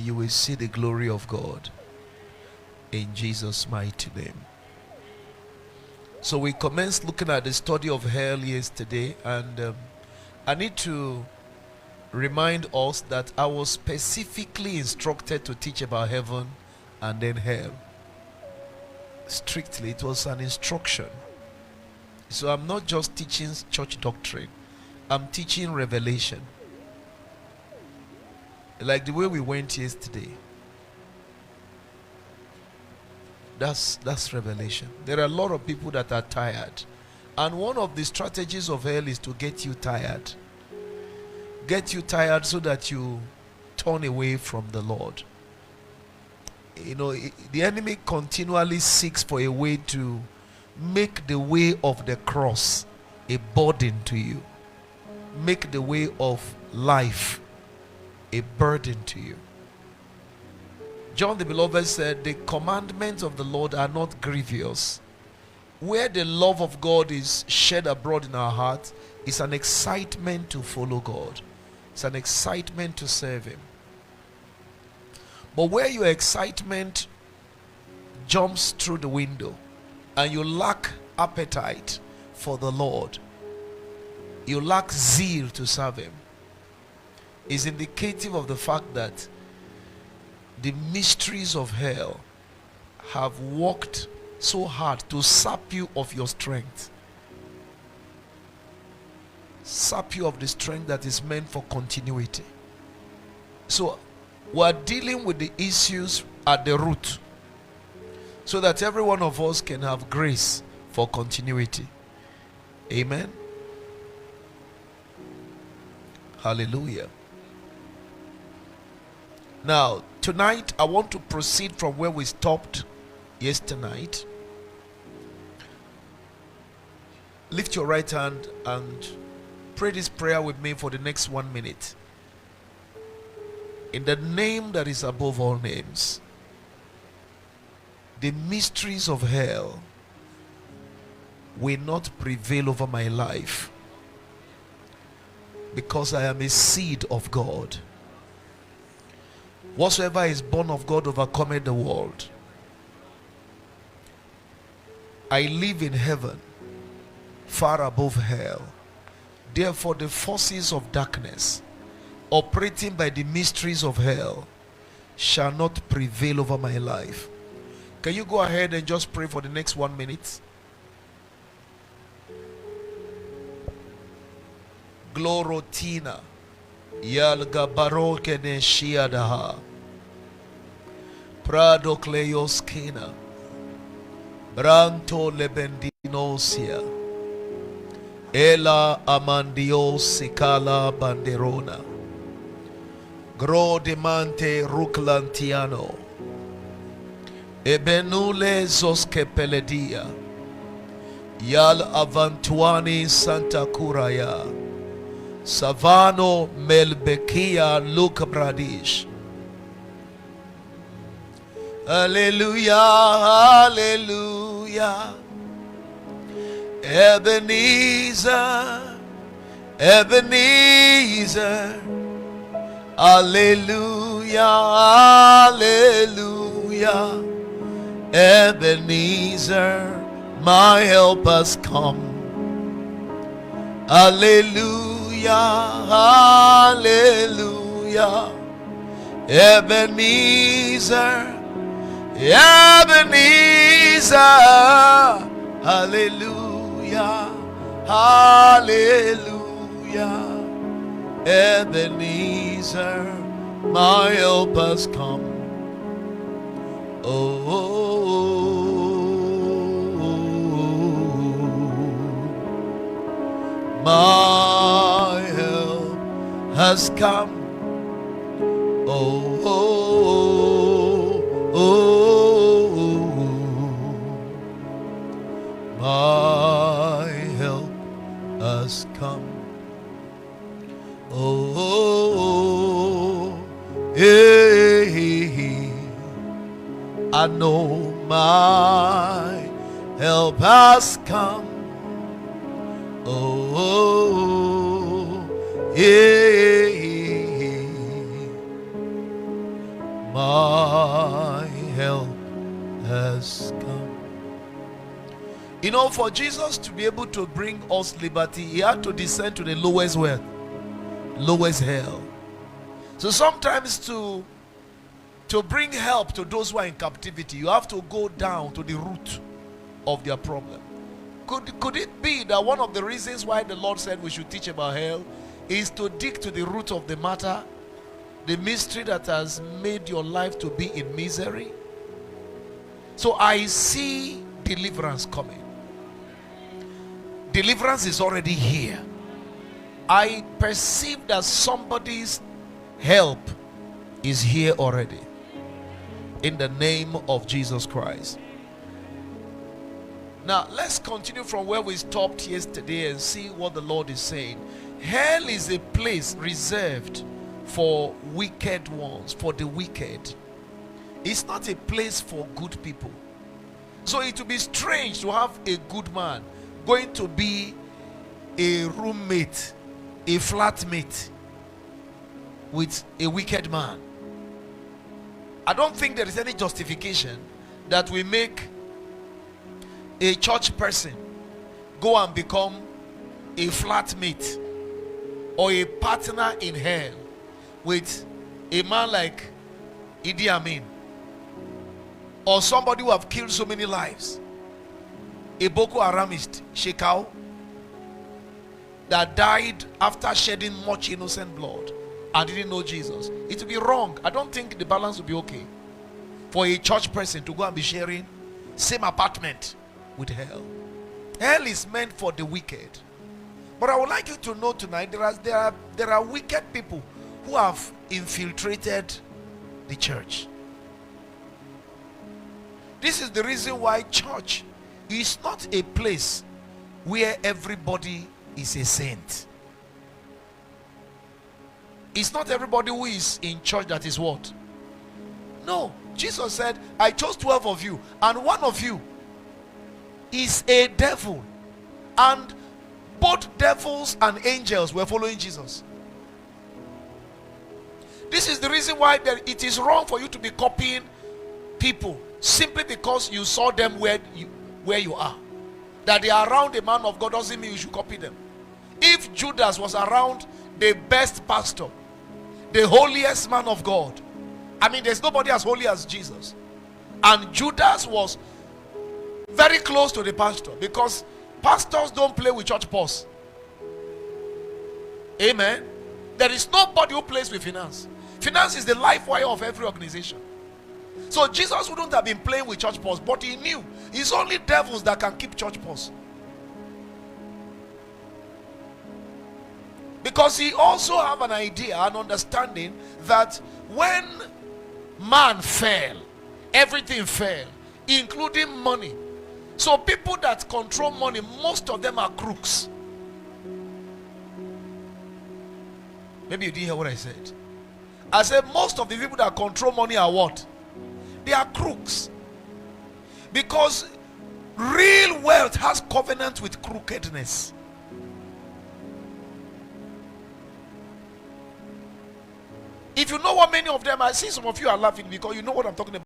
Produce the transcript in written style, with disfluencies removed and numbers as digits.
you will see the glory of God in Jesus' mighty name. So we commenced looking at the study of hell yesterday, and I need to remind us that I was specifically instructed to teach about heaven and then hell. Strictly, it was an instruction. So I'm not just teaching church doctrine, I'm teaching revelation. Like the way we went yesterday. That's revelation. There are a lot of people that are tired. And one of the strategies of hell is to get you tired. Get you tired so that you turn away from the Lord. You know, the enemy continually seeks for a way to make the way of the cross a burden to you. Make the way of life a burden to you. John the Beloved said, the commandments of the Lord are not grievous. Where the love of God is shed abroad in our hearts, it's an excitement to follow God. It's an excitement to serve Him. But where your excitement jumps through the window and you lack appetite for the Lord, you lack zeal to serve Him, is indicative of the fact that the mysteries of hell have worked so hard to sap you of your strength. Sap you of the strength that is meant for continuity. So we are dealing with the issues at the root, so that every one of us can have grace for continuity. Amen. Hallelujah. Now, tonight I want to proceed from where we stopped yesterday night. Lift your right hand and pray this prayer with me for the next 1 minute. In the name that is above all names, the mysteries of hell will not prevail over my life, because I am a seed of God. Whatsoever is born of God overcometh the world. I live in heaven, far above hell. Therefore, the forces of darkness operating by the mysteries of hell shall not prevail over my life. Can you go ahead and just pray for the next 1 minute? Glorotina Yalga baroke ne shiadaha Prado Cleoskina Branto lebendinosia Ela amandio sikala banderona Grodimante ruclantiano Ebenule zoskepeledia Yal avantuani Santa Curaya Savano Melbekia Luke Bradish. Hallelujah, hallelujah. Ebenezer, Ebenezer. Hallelujah, hallelujah. Ebenezer, my help has come. Hallelujah, hallelujah. Ebenezer, Ebenezer. Hallelujah, hallelujah. Ebenezer, my help has come. My help has come. My help has come. I know my help has come. my help has come. You know, for Jesus to be able to bring us liberty, he had to descend to the lowest where? Lowest hell. So sometimes to bring help to those who are in captivity, you have to go down to the root of their problem. Could it be that one of the reasons why the Lord said we should teach about hell is to dig to the root of the matter, the mystery that has made your life to be in misery? So I see deliverance coming. Deliverance is already here. I perceive that somebody's help is here already. In the name of Jesus Christ. Now let's continue from where we stopped yesterday and see what the Lord is saying. Hell is a place reserved for wicked ones, for the wicked. It's not a place for good people. So it would be strange to have a good man going to be a roommate, a flatmate with a wicked man. I don't think there is any justification that we make a church person go and become a flatmate or a partner in hell with a man like Idi Amin, or somebody who have killed so many lives, a Boko Haramist, Shekau, that died after shedding much innocent blood and didn't know Jesus. It would be wrong. I don't think the balance would be okay for a church person to go and be sharing same apartment with hell. Hell is meant for the wicked. But I would like you to know tonight, there are wicked people who have infiltrated the church. This is the reason why church is not a place where everybody is a saint. It's not everybody who is in church that is what? No. Jesus said, I chose 12 of you, and one of you is a devil. And both devils and angels were following Jesus. This is the reason why it is wrong for you to be copying people simply because you saw them where you are. That they are around a man of God doesn't mean you should copy them. If Judas was around the best pastor, the holiest man of God, I mean, there's nobody as holy as Jesus, and Judas was very close to the pastor, because pastors don't play with church purse. Amen. There is nobody who plays with finance. Finance is the life wire of every organization. So Jesus wouldn't have been playing with church purse, but he knew it's only devils that can keep church purse. Because he also have an idea, an understanding that when man fell, everything fell, including money. So people that control money, most of them are crooks. Maybe you didn't hear what I said. I said most of the people that control money are what? They are crooks. Because real wealth has covenant with crookedness. If you know what many of them, I see some of you are laughing because you know what I'm talking about.